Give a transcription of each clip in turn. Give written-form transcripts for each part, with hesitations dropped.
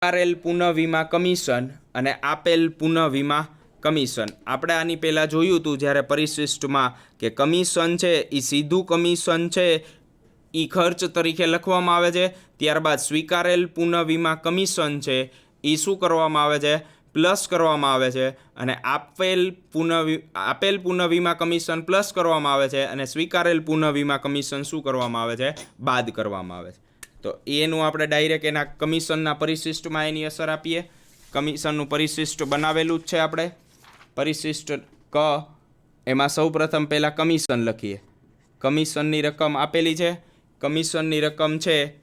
સ્વીકારેલ પુનઃ વીમા કમિશન અને આપેલ પુનઃ વીમા કમિશન. આપણે આની પહેલાં જોયું હતું જ્યારે પરિશિષ્ટમાં કે કમિશન છે એ સીધું કમિશન છે એ ખર્ચ તરીકે લખવામાં આવે છે. ત્યારબાદ સ્વીકારેલ પુનઃ વીમા કમિશન છે એ શું કરવામાં આવે છે? પ્લસ કરવામાં આવે છે. અને આપેલ પુનઃ વીમા કમિશન પ્લસ કરવામાં આવે છે અને સ્વીકારેલ પુનઃ વીમા કમિશન શું કરવામાં આવે છે? બાદ કરવામાં આવે છે. તો એનું આપણે ડાયરેક્ટ એના કમિશનના પરિશિષ્ટમાં એની અસર આપીએ. કમિશનનું પરિશિષ્ટ બનાવેલું જ છે આપણે. પરિશિષ્ટ ક એમાં સૌ પ્રથમ પહેલાં કમિશન લખીએ. કમિશનની રકમ આપેલી છે. કમિશનની રકમ છે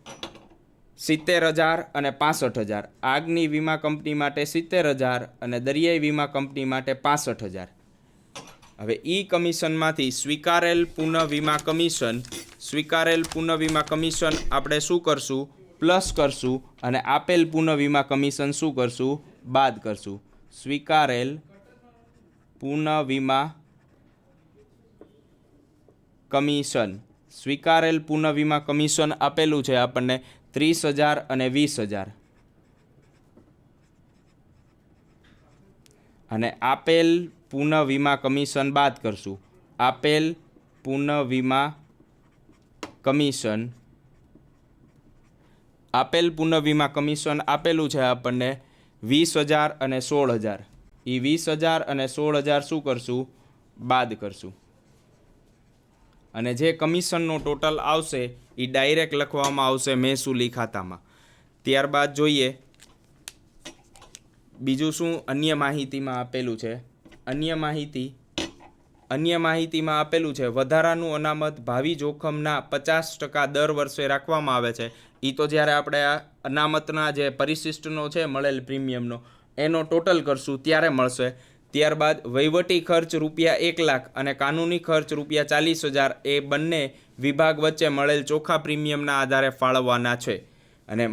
70,000 અને 65,000. આગની વીમા કંપની માટે 70,000 અને દરિયાઈ વીમા કંપની માટે 65,000. હવે ઈ કમિશનમાંથી સ્વીકારેલ પુનઃ વીમા કમિશન આપણે શું કરશું? પ્લસ કરશું. અને આપેલ પુનઃ વીમા કમિશન શું કરશું? બાદ કરશું. સ્વીકારેલ પુનઃ વીમા કમિશન. સ્વીકારેલ પુનઃ વીમા કમિશન આપેલું છે આપણને 30,000 અને 20,000. અને આપેલ પુનઃ વીમા કમિશન બાદ કરશું. આપેલ પુનઃ વીમા કમિશન આપેલું છે આપણને 20,000 અને 16,000. એ 20,000 અને 16,000 શું કરશું? બાદ કરશું. અને જે કમિશનનો ટોટલ આવશે એ ડાયરેક્ટ લખવામાં આવશે મહેસૂલી ખાતામાં. ત્યારબાદ જોઈએ બીજું શું અન્ય માહિતીમાં આપેલું છે. અન્ય માહિતીમાં આપેલું છે વધારાનું અનામત ભાવિ જોખમના 50% દર વર્ષે રાખવામાં આવે છે. એ તો જ્યારે આપણે આ અનામતના જે પરિશિષ્ટનો છે મળેલ પ્રીમિયમનો એનો ટોટલ કરશું ત્યારે મળશે. ત્યારબાદ વહીવટી ખર્ચ ₹1,00,000 અને કાનૂની ખર્ચ ₹40,000 એ બંને વિભાગ વચ્ચે મળેલ ચોખ્ખા પ્રીમિયમના આધારે ફાળવવાના છે. અને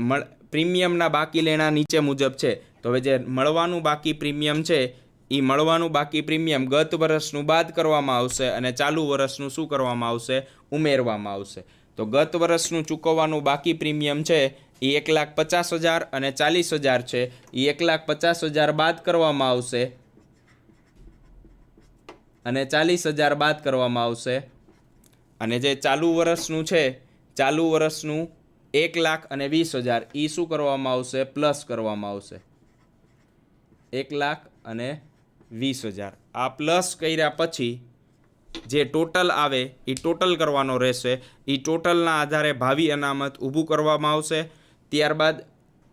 પ્રીમિયમના બાકી લેણા નીચે મુજબ છે. તો હવે જે મળવાનું બાકી પ્રીમિયમ છે એ મળવાનું બાકી પ્રીમિયમ ગત વર્ષનું બાદ કરવામાં આવશે અને ચાલુ વર્ષનું શું કરવામાં આવશે? ઉમેરવામાં આવશે. તો ગત વર્ષનું ચૂકવવાનું બાકી પ્રીમિયમ છે એ 1,50,000 અને 40,000 છે. એ 1,50,000 બાદ કરવામાં આવશે અને 40,000 બાદ કરવામાં આવશે. અને જે ચાલુ વર્ષનું છે ચાલુ વર્ષનું 1,20,000 એ શું કરવામાં આવશે? પ્લસ કરવામાં આવશે 1,20,000. આ પ્લસ કર્યા પછી જે ટોટલ આવે એ ટોટલ કરવાનો રહેશે. એ ટોટલના આધારે ભાવિ અનામત ઊભું કરવામાં આવશે. ત્યારબાદ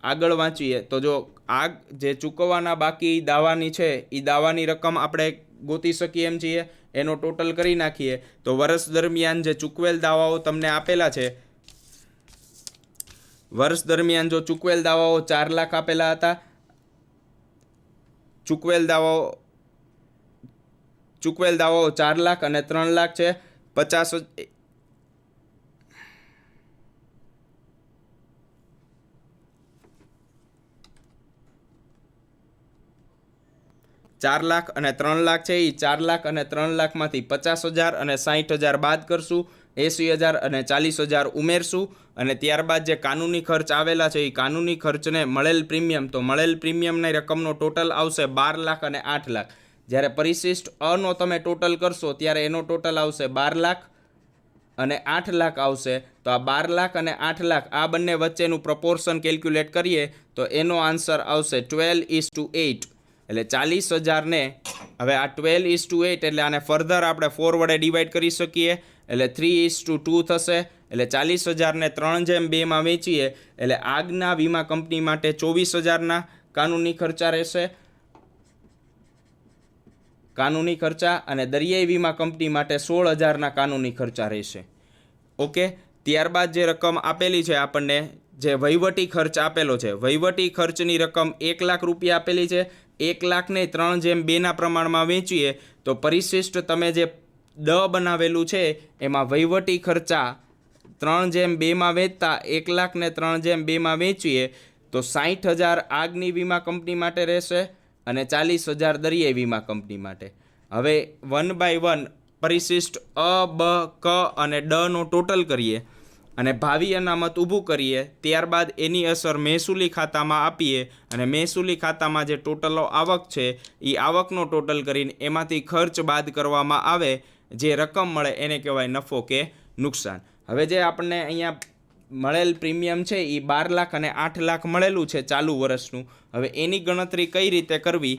આગળ વાંચીએ તો જો આ જે ચૂકવવાના બાકી દાવાની છે એ દાવાની રકમ આપણે ગોતી શકીએ એમ છીએ. એનો ટોટલ કરી નાખીએ તો વર્ષ દરમિયાન જે ચૂકવેલ દાવાઓ તમને આપેલા છે, વર્ષ દરમિયાન જો ચૂકવેલ દાવાઓ 4 લાખ આપેલા હતા, ચૂકવેલ દાવાઓ 4 લાખ અને 3 લાખ છે. 4 લાખ અને 3 લાખ છે. એ 4 લાખ અને 3 લાખમાંથી 50,000 અને 60,000 બાદ કરશું. 80,000 અને 40,000 ઉમેરશું. અને ત્યારબાદ જે કાનૂની ખર્ચ આવેલા છે એ કાનૂની ખર્ચને મળેલ પ્રીમિયમની રકમનો ટોટલ આવશે 12 લાખ અને 8 લાખ. જ્યારે પરિશિષ્ટ અનો તમે ટોટલ કરશો ત્યારે એનો ટોટલ આવશે 12 લાખ અને 8 લાખ આવશે. તો આ 12 લાખ અને 8 લાખ આ બંને વચ્ચેનું પ્રપોર્શન કેલ્ક્યુલેટ કરીએ તો એનો આન્સર આવશે 12:8. એટલે 40,000ને હવે આ 12:8 એટલે આને ફર્ધર આપણે 4 વડે ડિવાઈડ કરી શકીએ. એટલે 3:2 થશે. એટલે 40,000ને 3/2 વેચીએ એટલે આગના વીમા કંપની માટે 24,000ના કાનૂની ખર્ચા રહેશે, કાનૂની ખર્ચા, અને દરિયાઈ વીમા કંપની માટે 16,000ના કાનૂની ખર્ચા રહેશે. ઓકે. ત્યારબાદ જે રકમ આપેલી છે આપણને, જે વહીવટી ખર્ચ આપેલો છે, વહીવટી ખર્ચની રકમ 1 લાખ રૂપિયા આપેલી છે. 1 લાખને 3/2ના પ્રમાણમાં વેચીએ તો પરિશિષ્ટ તમે જે બનાવેલું છે એમાં વહીવટી ખર્ચા 3/2માં વેચતા 1 લાખને 3/2માં વેચીએ તો 60,000 આગની વીમા કંપની માટે રહેશે અને 40,000 દરિયાઈ વીમા કંપની માટે. હવે 1 by 1 પરિશિષ્ટ અ, બ, ક અને ડ નો ટોટલ કરીએ અને ભાવિ અનામત ઊભું કરીએ, ત્યારબાદ એની અસર મહેસૂલી ખાતામાં આપીએ અને મહેસૂલી ખાતામાં જે ટોટલો આવક છે એ આવકનો ટોટલ કરીને એમાંથી ખર્ચ બાદ કરવામાં આવે, જે રકમ મળે એને કહેવાય નફો કે નુકસાન. હવે જે આપણને અહીંયા મળેલ પ્રીમિયમ છે એ 12 લાખ અને 8 લાખ મળેલું છે ચાલુ વર્ષનું. હવે એની ગણતરી કઈ રીતે કરવી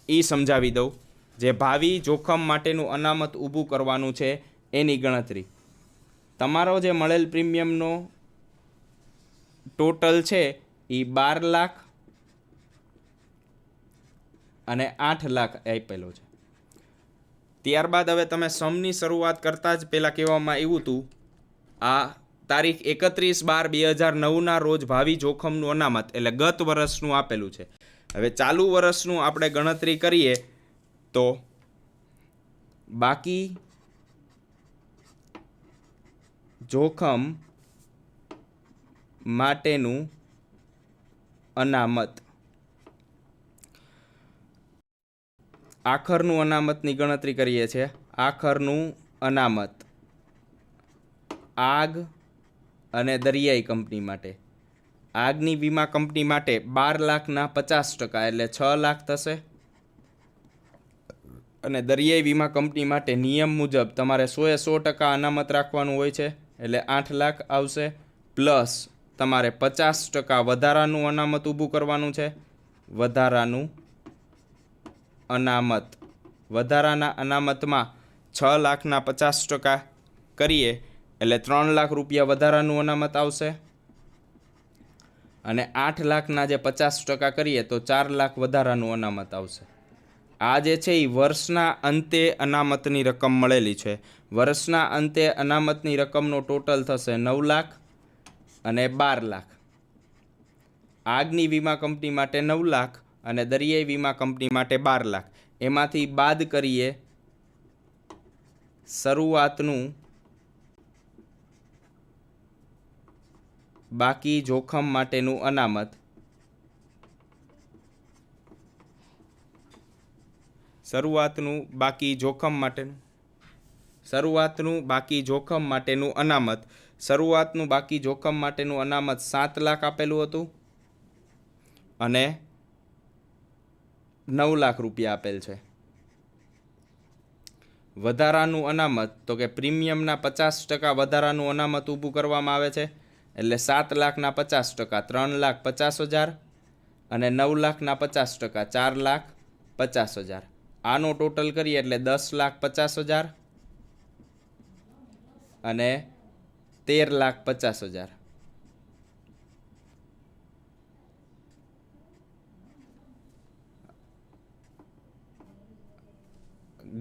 એ સમજાવી દઉં. જે ભાવિ જોખમ માટેનું અનામત ઊભું કરવાનું છે એની ગણતરી. તમારો જે મળેલ પ્રીમિયમનો ટોટલ છે એ 12 લાખ અને 8 લાખ આપેલો છે. ત્યારબાદ હવે તમે સમની શરૂઆત કરતાં જ પહેલાં કહેવામાં આવ્યું હતું, આ તારીખ 31/12/2009 રોજ ભાવિ જોખમનું અનામત એટલે ગત વર્ષનું આપેલું છે. હવે ચાલુ વર્ષનું આપણે ગણતરી કરીએ તો બાકી જોખમ માટેનું અનામત, આખરનું અનામતની ગણતરી કરીએ છીએ. આખરનું અનામત આગ અને દરિયાઈ કંપની માટે, આગની વીમા કંપની માટે 12 લાખના 50% એટલે 6 લાખ થશે. અને દરિયાઈ વીમા કંપની માટે નિયમ મુજબ તમારે 100% અનામત રાખવાનું હોય છે એટલે 8 લાખ આવશે. પ્લસ તમારે 50% વધારાનું અનામત ઊભું કરવાનું છે. વધારાનું અનામત, વધારાના અનામતમાં 6 લાખના 50% કરીએ એટલે 3 લાખ રૂપિયા વધારાનું અનામત આવશે. અને 8 લાખના જે 50% કરીએ તો 4 લાખ વધારાનું અનામત આવશે. આ જે છે એ વર્ષના અંતે અનામતની રકમ મળેલી છે. વર્ષના અંતે અનામતની રકમનો ટોટલ થશે 9 લાખ અને 12 લાખ. આગની વીમા કંપની માટે 9 લાખ અને દરિયાઈ વીમા કંપની માટે 12 લાખ. એમાંથી બાદ કરીએ શરૂઆતનું બાકી જોખમ માટેનું અનામત. શરૂઆતનું બાકી જોખમ માટેનું અનામત. શરૂઆતનું બાકી જોખમ માટેનું અનામત 7 લાખ આપેલું હતું અને 9 લાખ રૂપિયા આપેલ છે. વધારાનું અનામત તો કે પ્રીમિયમના 50% વધારાનું અનામત ઊભું કરવામાં આવે છે એટલે 7 લાખના 50% 3,50,000 અને 9 લાખના 50% 4,50,000. આનો ટોટલ કરીએ એટલે 10,50,000 અને 13,50,000.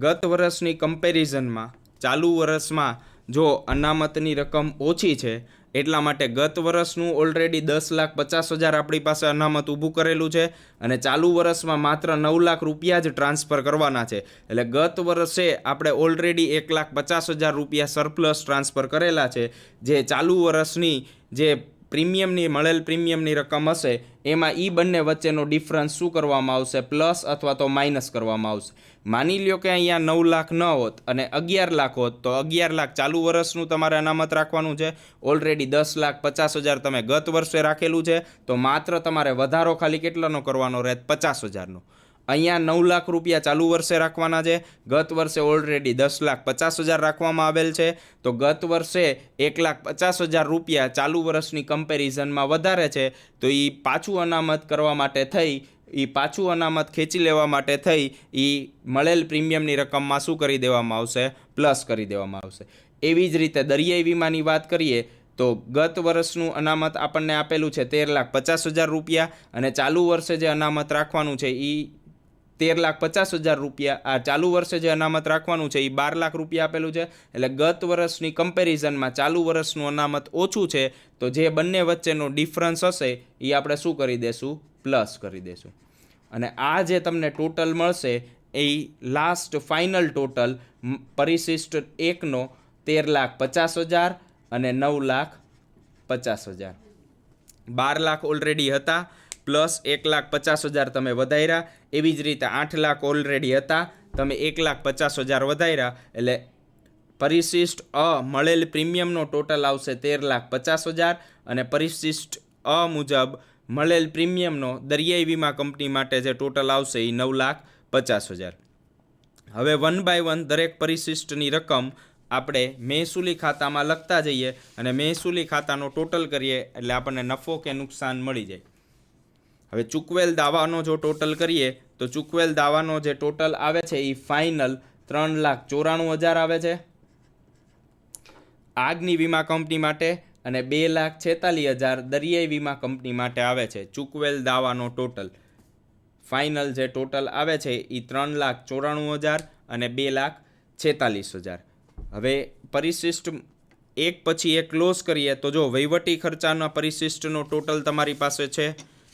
ગત વર્ષની કમ્પેરિઝનમાં ચાલુ વર્ષમાં જો અનામતની રકમ ઓછી છે એટલા માટે ગત વર્ષનું ઓલરેડી 10,50,000 આપણી પાસે અનામત ઊભું કરેલું છે અને ચાલુ વર્ષમાં માત્ર 9 લાખ રૂપિયા જ ટ્રાન્સફર કરવાના છે. એટલે ગત વર્ષે આપણે ઓલરેડી 1,50,000 રૂપિયા સરપ્લસ ટ્રાન્સફર કરેલા છે. જે ચાલુ વર્ષની જે પ્રીમિયમની મળેલ પ્રીમિયમની રકમ હશે એમાં એ બંને વચ્ચેનો ડિફરન્સ શું કરવામાં આવશે? પ્લસ અથવા તો માઇનસ કરવામાં આવશે. માની લ્યો કે અહીંયા 9 લાખ ન હોત અને 11 લાખ હોત તો 11 લાખ ચાલુ વર્ષનું તમારે અનામત રાખવાનું છે. ઓલરેડી 10,50,000 તમે ગત વર્ષે રાખેલું છે તો માત્ર તમારે વધારો ખાલી કેટલાનો કરવાનો રહે? 50,000નો. અહીંયા 9 લાખ રૂપિયા ચાલુ વર્ષે રાખવાના છે. ગત વર્ષે ઓલરેડી 10,50,000 રાખવામાં આવેલ છે તો ગત વર્ષે 1,50,000 રૂપિયા ચાલુ વર્ષની કમ્પેરિઝનમાં વધારે છે તો એ પાછું અનામત કરવા માટે થઈ, એ પાછું અનામત ખેંચી લેવા માટે થઈ એ મળેલ પ્રીમિયમની રકમમાં શું કરી દેવામાં આવશે? પ્લસ કરી દેવામાં આવશે. એવી જ રીતે દરિયાઈ વીમાની વાત કરીએ તો ગત વર્ષનું અનામત આપણને આપેલું છે 13,50,000 રૂપિયા અને ચાલુ વર્ષે જે અનામત રાખવાનું છે એ 13,50,000 રૂપિયા. આ ચાલુ વર્ષે જે અનામત રાખવાનું છે એ 12 લાખ રૂપિયા આપેલું છે. એટલે ગત વર્ષની કમ્પેરિઝનમાં ચાલુ વર્ષનું અનામત ઓછું છે તો જે બંને વચ્ચેનો ડિફરન્સ હશે એ આપણે શું કરી દેશું? પ્લસ કરી દેશું. અને આ જે તમને ટોટલ મળશે એ લાસ્ટ ફાઇનલ ટોટલ પરિશિષ્ટ 1નો 13,50,000 અને 9,50,000. 12 લાખ ઓલરેડી હતા પ્લસ 1,50,000 તમે વધાર્યા. એવી જ રીતે 8 લાખ ઓલરેડી હતા, તમે 1,50,000 વધાર્યા એટલે પરિશિષ્ટ અ મળેલ પ્રીમિયમનો ટોટલ આવશે 13,50,000 અને પરિશિષ્ટ અ મુજબ મળેલ પ્રીમિયમનો દરિયાઈ વીમા કંપની માટે જે ટોટલ આવશે એ 9,50,000. હવે 1 બાય 1 દરેક પરિશિષ્ટની રકમ આપણે મહેસૂલી ખાતામાં લખતા જઈએ અને મહેસૂલી ખાતાનો ટોટલ કરીએ એટલે આપણને નફો કે નુકસાન મળી જાય. હવે ચૂકવેલ દાવાનો જો ટોટલ કરીએ તો ચૂકવેલ દાવાનો જે ટોટલ આવે છે એ ફાઇનલ 3,94,000 આવે છે આગની વીમા કંપની માટે અને 2,46,000 દરિયાઈ વીમા કંપની માટે આવે છે. ચૂકવેલ દાવાનો ટોટલ ફાઇનલ જે ટોટલ આવે છે એ 3,94,000 અને 2,46,000. હવે પરિશિષ્ટ એક પછી એક ક્લોઝ કરીએ તો જો વહીવટી ખર્ચાના પરિશિષ્ટનો ટોટલ તમારી પાસે છે,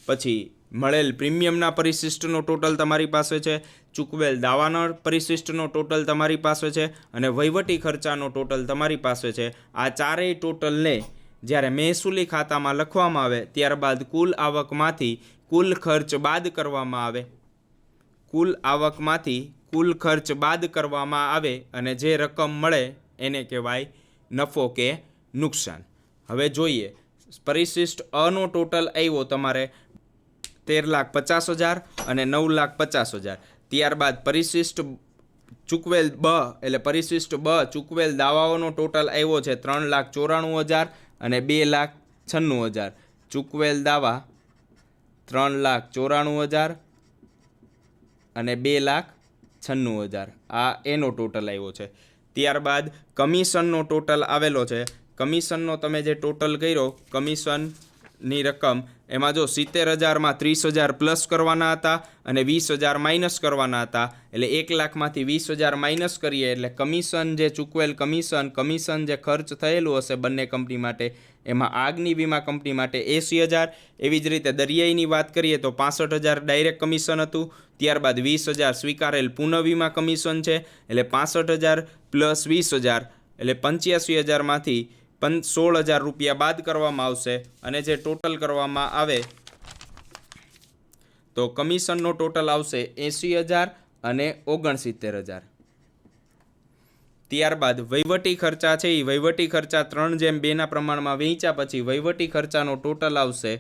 પછી મળેલ પ્રીમિયમના પરિશિષ્ટનો ટોટલ તમારી પાસે છે, ચૂકવેલ દાવાના પરિશિષ્ટનો ટોટલ તમારી પાસે છે અને વહીવટી ખર્ચાનો ટોટલ તમારી પાસે છે. આ ચારેય ટોટલને જ્યારે મહેસૂલી ખાતામાં લખવામાં આવે ત્યારબાદ કુલ આવકમાંથી કુલ ખર્ચ બાદ કરવામાં આવે. કુલ આવકમાંથી કુલ ખર્ચ બાદ કરવામાં આવે અને જે રકમ મળે એને કહેવાય નફો કે નુકસાન. હવે જોઈએ પરિશિષ્ટ અનો ટોટલ આવ્યો તમારે 13,50,000 અને 9,50,000. ત્યારબાદ પરિશિષ્ટ ચૂકવેલ બ એટલે પરિશિષ્ટ બ ચૂકવેલ દાવાઓનો ટોટલ આવ્યો છે 3,94,000 અને 2,96,000. ચૂકવેલ દાવા 3,94,000 અને 2,96,000 આ એનો ટોટલ આવ્યો છે. ત્યારબાદ કમિશનનો ટોટલ આવેલો છે. કમિશનનો તમે જે ટોટલ કર્યો કમિશનની રકમ એમાં જો 70,000માં 30,000 પ્લસ કરવાના હતા અને 20,000 માઇનસ કરવાના હતા એટલે 1,00,000માંથી 20,000 માઇનસ કરીએ એટલે કમિશન જે ચૂકવેલ કમિશન જે ખર્ચ થયેલું હશે બંને કંપની માટે એમાં આગની વીમા કંપની માટે 80,000. એવી જ રીતે દરિયાઈની વાત કરીએ તો 65,000 ડાયરેક્ટ કમિશન હતું. ત્યારબાદ 20,000 સ્વીકારેલ પુનઃ વીમા કમિશન છે એટલે 65,000 પ્લસ 20,000 એટલે 85,000માંથી 16,000 રૂપિયા બાદ કરવામાં આવશે અને જે ટોટલ કરવામાં આવે તો કમિશનનો ટોટલ આવશે 80,000 અને 69,000. ત્યારબાદ વહીવટી ખર્ચા છે એ વહીવટી ખર્ચા 3:2 પ્રમાણમાં વહેંચ્યા પછી વહીવટી ખર્ચાનો ટોટલ આવશે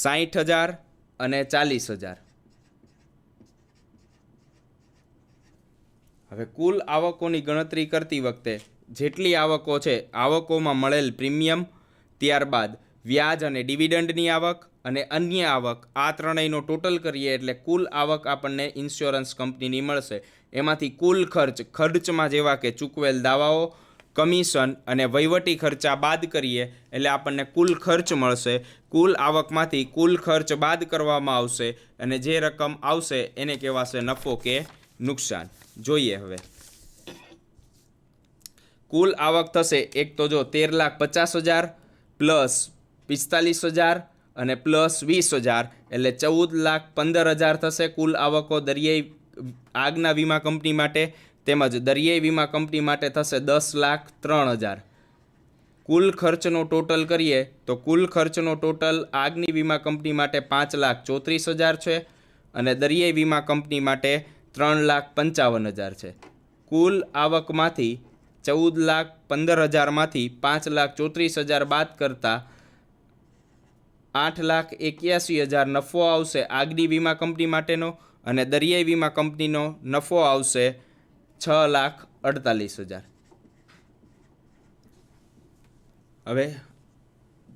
60,000 અને 40,000. હવે કુલ આવકોની ગણતરી કરતી વખતે જેટલી આવકો છે આવકોમાં મળેલ પ્રીમિયમ, ત્યારબાદ વ્યાજ અને ડિવિડન્ડની આવક અને અન્ય આવક આ ત્રણેયનો ટોટલ કરીએ એટલે કુલ આવક આપણને ઇન્સ્યોરન્સ કંપનીની મળશે. એમાંથી કુલ ખર્ચમાં જેવા કે ચૂકવેલ દાવાઓ, કમિશન અને વહીવટી ખર્ચા બાદ કરીએ એટલે આપણને કુલ ખર્ચ મળશે. કુલ આવકમાંથી કુલ ખર્ચ બાદ કરવામાં આવશે અને જે રકમ આવશે એને કહેવાશે નફો કે નુકસાન. જોઈએ હવે કુલ આવક થશે એક તો જો 13,50,000 પ્લસ 45,000 અને પ્લસ 20,000 એટલે 14,15,000 થશે કુલ આવકો દરિયાઈ આગના વીમા કંપની માટે. તેમજ દરિયાઈ વીમા કંપની માટે થશે 10,03,000. કુલ ખર્ચનો ટોટલ કરીએ તો કુલ ખર્ચનો ટોટલ આગની વીમા કંપની માટે 5,34,000 છે અને દરિયાઈ વીમા કંપની માટે 3,55,000 છે. કુલ આવકમાંથી 14,15,000માંથી 5,34,000 બાદ કરતા 8,81,000 નફો આવશે આગની વીમા કંપની માટેનો અને દરિયાઈ વીમા કંપનીનો નફો આવશે 6,48,000. હવે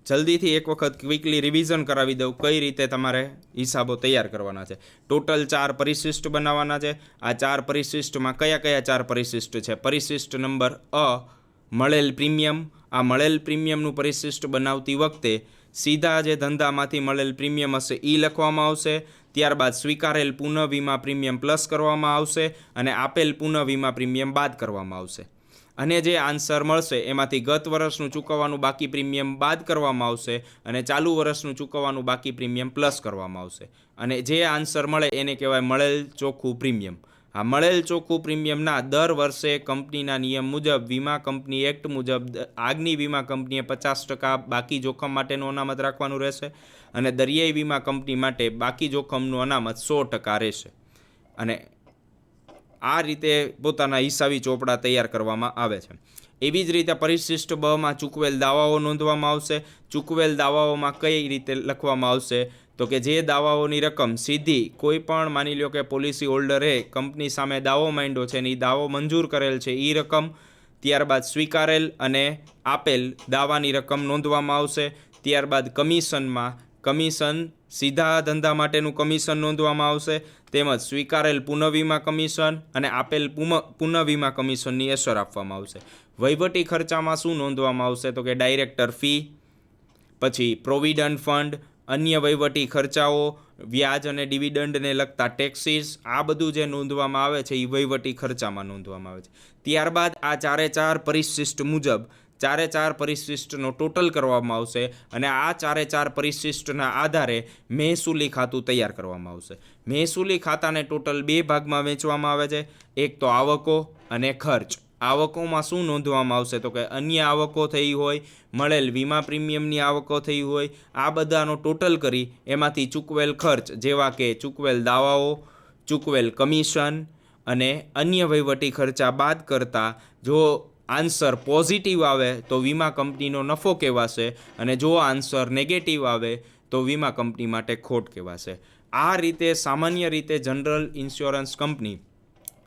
જલ્દીથી એક વખત ક્વિકલી રિવિઝન કરાવી દઉં કઈ રીતે તમારે હિસાબો તૈયાર કરવાના છે. ટોટલ 4 પરિશિષ્ટ બનાવવાના છે. આ 4 પરિશિષ્ટમાં કયા 4 પરિશિષ્ટ છે? પરિશિષ્ટ નંબર અ મળેલ પ્રીમિયમ. આ મળેલ પ્રીમિયમનું પરિશિષ્ટ બનાવતી વખતે સીધા જે ધંધામાંથી મળેલ પ્રીમિયમ હશે એ લખવામાં આવશે. ત્યારબાદ સ્વીકારેલ પુનઃ વીમા પ્રીમિયમ પ્લસ કરવામાં આવશે અને આપેલ પુનઃ વીમા પ્રીમિયમ બાદ કરવામાં આવશે. અને જે આન્સર મળશે એમાંથી ગત વર્ષનું ચૂકવવાનું બાકી પ્રીમિયમ બાદ કરવામાં આવશે અને ચાલુ વર્ષનું ચૂકવવાનું બાકી પ્રીમિયમ પ્લસ કરવામાં આવશે અને જે આન્સર મળે એને કહેવાય મળેલ ચોખ્ખું પ્રીમિયમ. આ મળેલ ચોખ્ખું પ્રીમિયમના દર વર્ષે કંપનીના નિયમ મુજબ વીમા કંપની એક્ટ મુજબ આગની વીમા કંપનીએ 50% બાકી જોખમ માટેનું અનામત રાખવાનું રહેશે અને દરિયાઈ વીમા કંપની માટે બાકી જોખમનું અનામત 100% રહેશે. અને આ રીતે પોતાના હિસાબી ચોપડા તૈયાર કરવામાં આવે છે. એવી જ રીતે પરિશિષ્ટ બમાં ચૂકવેલ દાવાઓ નોંધવામાં આવશે. ચૂકવેલ દાવાઓમાં કઈ રીતે લખવામાં આવશે તો કે જે દાવાઓની રકમ સીધી કોઈ પણ માની લો કે પોલિસી હોલ્ડરે કંપની સામે દાવો માંડ્યો છે અને એ દાવો મંજૂર કરેલ છે એ રકમ, ત્યારબાદ સ્વીકારેલ અને આપેલ દાવાની રકમ નોંધવામાં આવશે. ત્યારબાદ કમિશન સીધા ધંધા માટેનું કમિશન નોંધવામાં આવશે, તેમજ સ્વીકારેલ પુનઃવીમા કમિશન અને આપેલ પુનઃવીમા કમિશનની અસર આપવામાં આવશે. વહીવટી ખર્ચામાં શું નોંધવામાં આવશે તો કે ડાયરેક્ટર ફી, પછી પ્રોવિડન્ટ ફંડ, અન્ય વહીવટી ખર્ચાઓ, વ્યાજ અને ડિવિડન્ડને લગતા ટેક્સીસ, આ બધું જે નોંધવામાં આવે છે એ વહીવટી ખર્ચામાં નોંધવામાં આવે છે. ત્યારબાદ આ ચારે પરિશિષ્ટ મુજબ ચારે પરિશિષ્ટનો ટોટલ કરવામાં આવશે અને આ ચારે પરિશિષ્ટના આધારે મહેસૂલી ખાતું તૈયાર કરવામાં આવશે. મહેસૂલી ખાતાને ટોટલ 2 ભાગમાં વહેંચવામાં આવે છે, એક તો આવકો અને ખર્ચ. આવકોમાં શું નોંધવામાં આવશે તો કે અન્ય આવકો થઈ હોય, મળેલ વીમા પ્રીમિયમની આવકો થઈ હોય, આ બધાનો ટોટલ કરી એમાંથી ચૂકવેલ ખર્ચ જેવા કે ચૂકવેલ દાવાઓ, ચૂકવેલ કમિશન અને અન્ય વહીવટી ખર્ચા બાદ કરતાં જો આન્સર પોઝિટિવ આવે તો વીમા કંપનીનો નફો કહેવાશે અને જો આન્સર નેગેટિવ આવે તો વીમા કંપની માટે ખોટ કહેવાશે. આ રીતે સામાન્ય રીતે જનરલ ઇન્સ્યોરન્સ કંપની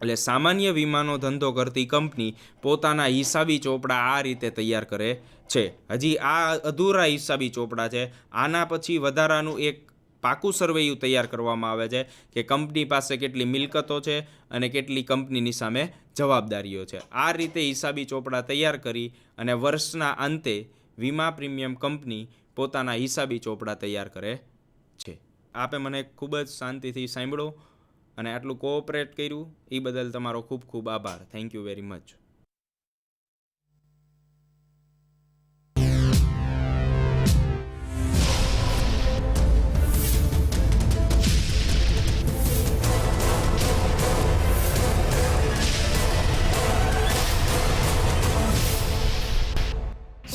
એટલે સામાન્ય વીમાનો ધંધો કરતી કંપની પોતાના હિસાબી ચોપડા આ રીતે તૈયાર કરે છે. હજી આ અધૂરા હિસાબી ચોપડા છે. આના પછી વધારાનું એક પાકું સર્વેયું તૈયાર કરવામાં આવે છે કે કંપની પાસે કેટલી મિલકતો છે અને કેટલી કંપનીની સામે જવાબદારીઓ છે. આ રીતે હિસાબી ચોપડા તૈયાર કરી અને વર્ષના અંતે વીમા પ્રીમિયમ કંપની પોતાના હિસાબી ચોપડા તૈયાર કરે છે. આપે મને ખૂબ જ શાંતિથી સાંભળો અને આટલું કોઓપરેટ કર્યું એ બદલ તમારો ખૂબ ખૂબ આભાર. Thank you very much.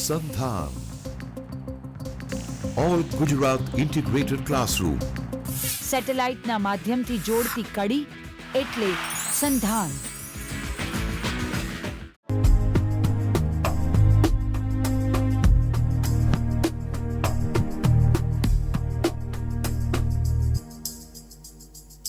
Sandhan All Gujarat Integrated Classroom. સેટેલાઇટના માધ્યમથી જોડતી કડી એટલે સંધાન.